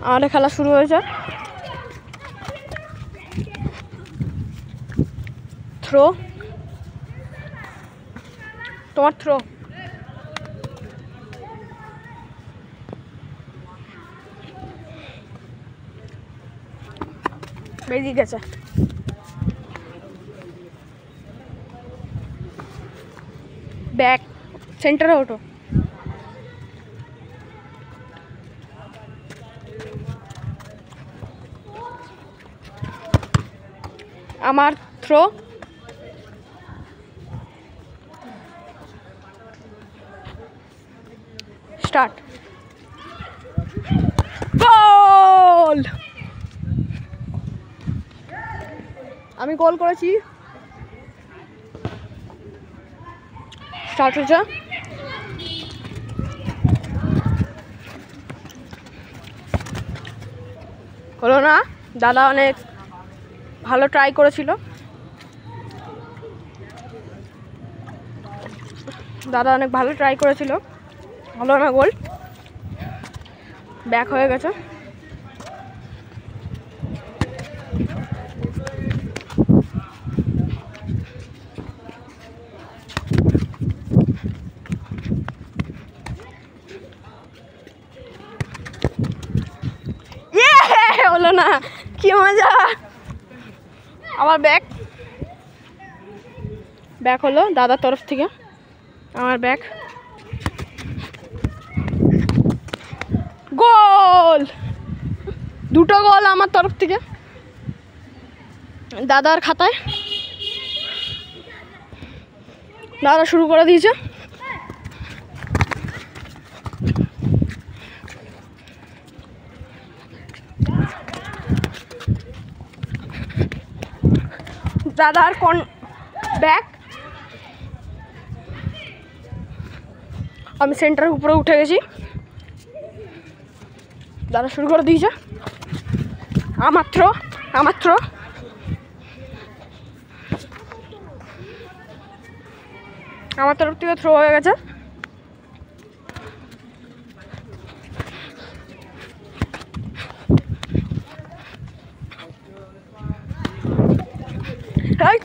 আমাদের খেলা শুরু হয়েছে। থ্রো, তোমার থ্রো। বেরিয়ে গেছে। ব্যাক, সেন্টারে ওঠো। আমার থ্রো, স্টার্ট। গোল! আমি গোল করেছি। স্টার্ট হয়েছে। হলো না। দাদা অনেক ভালো ট্রাই করেছিল। হলো না গোল। ব্যাক হয়ে গেছে। হলো না, কি মজা। আবার ব্যাক হলো দাদার তরফ থেকে। আমার ব্যাক, গোল! দুটো গোল আমার তরফ থেকে দাদার খাতায়। দাদা শুরু করে দিয়েছে। দাদার ব্যাক। আমি সেন্টারের উপরে উঠে গেছি। দাদা শুরু করে দিয়েছে। আমার থ্রো। আমার তরফ থেকে থ্রো হয়ে গেছে।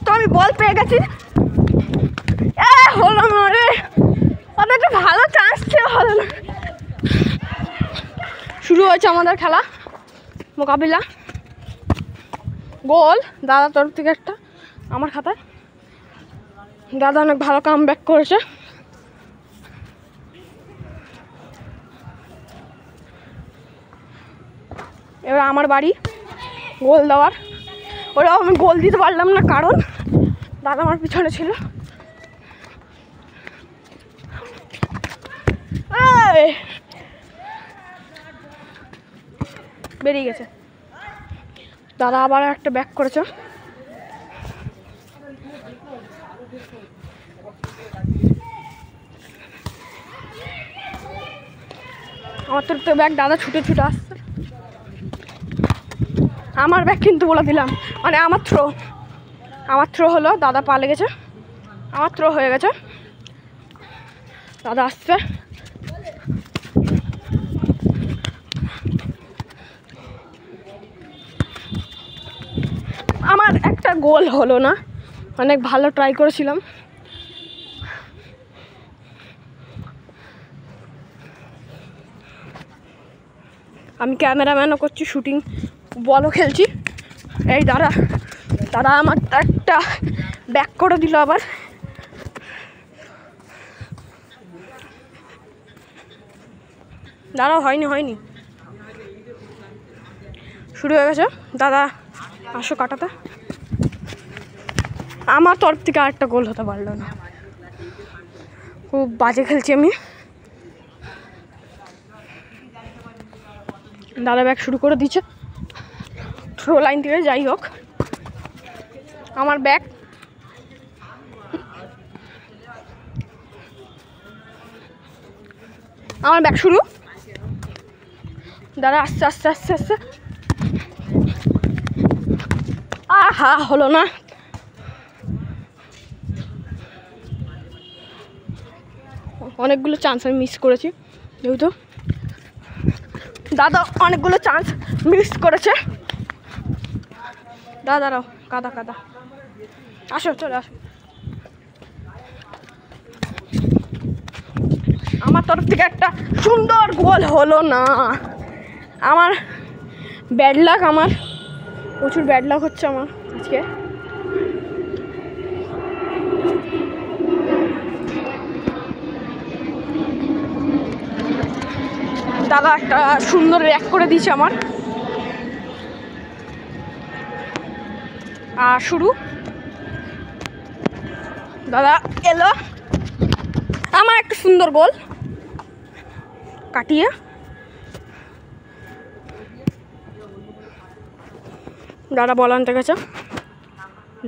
তো আমি বল পেয়ে গেছি। হলো না রে, একটা ভালো চান্স ছিল, হলো না। শুরু হয়েছে আমাদের খেলা মোকাবিলা। গোল দাদার তরফ থেকে একটা আমার খাতায়। দাদা অনেক ভালো কামব্যাক করেছে। এবার আমার বাড়ি গোল দেওয়ার। ওরা আমি গোল দিতে পারলাম না কারণ দাদা আমার পিছনে ছিল। বেরিয়ে গেছে। দাদা আবার একটা ব্যাক করেছে। আমার তরফ থেকে ব্যাক, দাদা ছুটে আসছে। আমার ব্যাক কিন্তু বলে দিলাম, মানে আমার থ্রো হলো। দাদা পা লেগেছে। আমার থ্রো হয়ে গেছে। দাদা আসছে। আমার একটা গোল হলো না, অনেক ভালো ট্রাই করেছিলাম। আমি ক্যামেরাম্যানও করছি, শুটিং বলও খেলছি। এই দাদা আমার একটা ব্যাক করে দিল আবার। দাদা হয়নি। শুরু হয়ে গেছে। দাদা আসো কাটাতে। আমার তরফ থেকে আরেকটা গোল হতে পারলো না। খুব বাজে খেলছি আমি। দাদা ব্যাক শুরু করে দিচ্ছে থ্রো লাইন থেকে। যাই হোক, আমার ব্যাক। শুরু। দাদা আস্তে। আহা, হলো না। অনেকগুলো চান্স আমি মিস করেছি যেহেতু। দাদা অনেকগুলো চান্স মিস করেছে। দাদারাও কাদা কাদা, আসো চলে আসো। আমার তরফ থেকে একটা সুন্দর গোল হলো না। আমার ব্যাড লাক, আমার প্রচুর ব্যাড লাক হচ্ছে আমার আজকে। দাদা একটা সুন্দর র্যাক করে দিয়েছে আমার। আর শুরু, দাদা এলো, আমার একটা সুন্দর গোল কাটিয়ে। দাদা বল আনতে গেছে,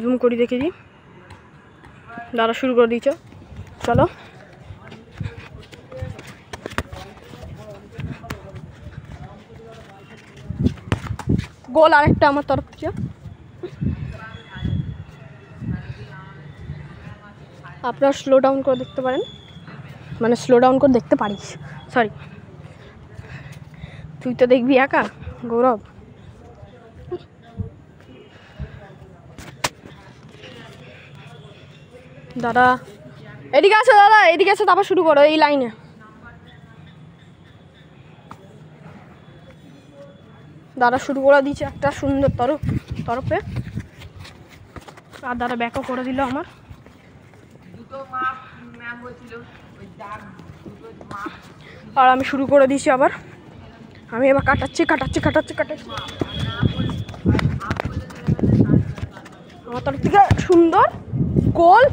জুম করি দেখে দিই। দাদা শুরু করে দিয়েছ, চলো। গোল আরেকটা আমার তরফ থেকে। আপনারা স্লো ডাউন করে দেখতে পারেন, মানে স্লো ডাউন করে দেখতে পারিস, সরি তুই তো দেখবি একা গৌরব। দাদা এদিকে আছে, দাদা এদিকে আছে, তারপর শুরু করো এই লাইনে। দাদা শুরু করে দিয়েছে একটা সুন্দর তরফে। আর দাদা ব্যাকও করে দিল আমার। আর আমি শুরু করে দিয়েছি আবার। আমি এবার কাটাচ্ছি। আমার তরফ থেকে সুন্দর গোল।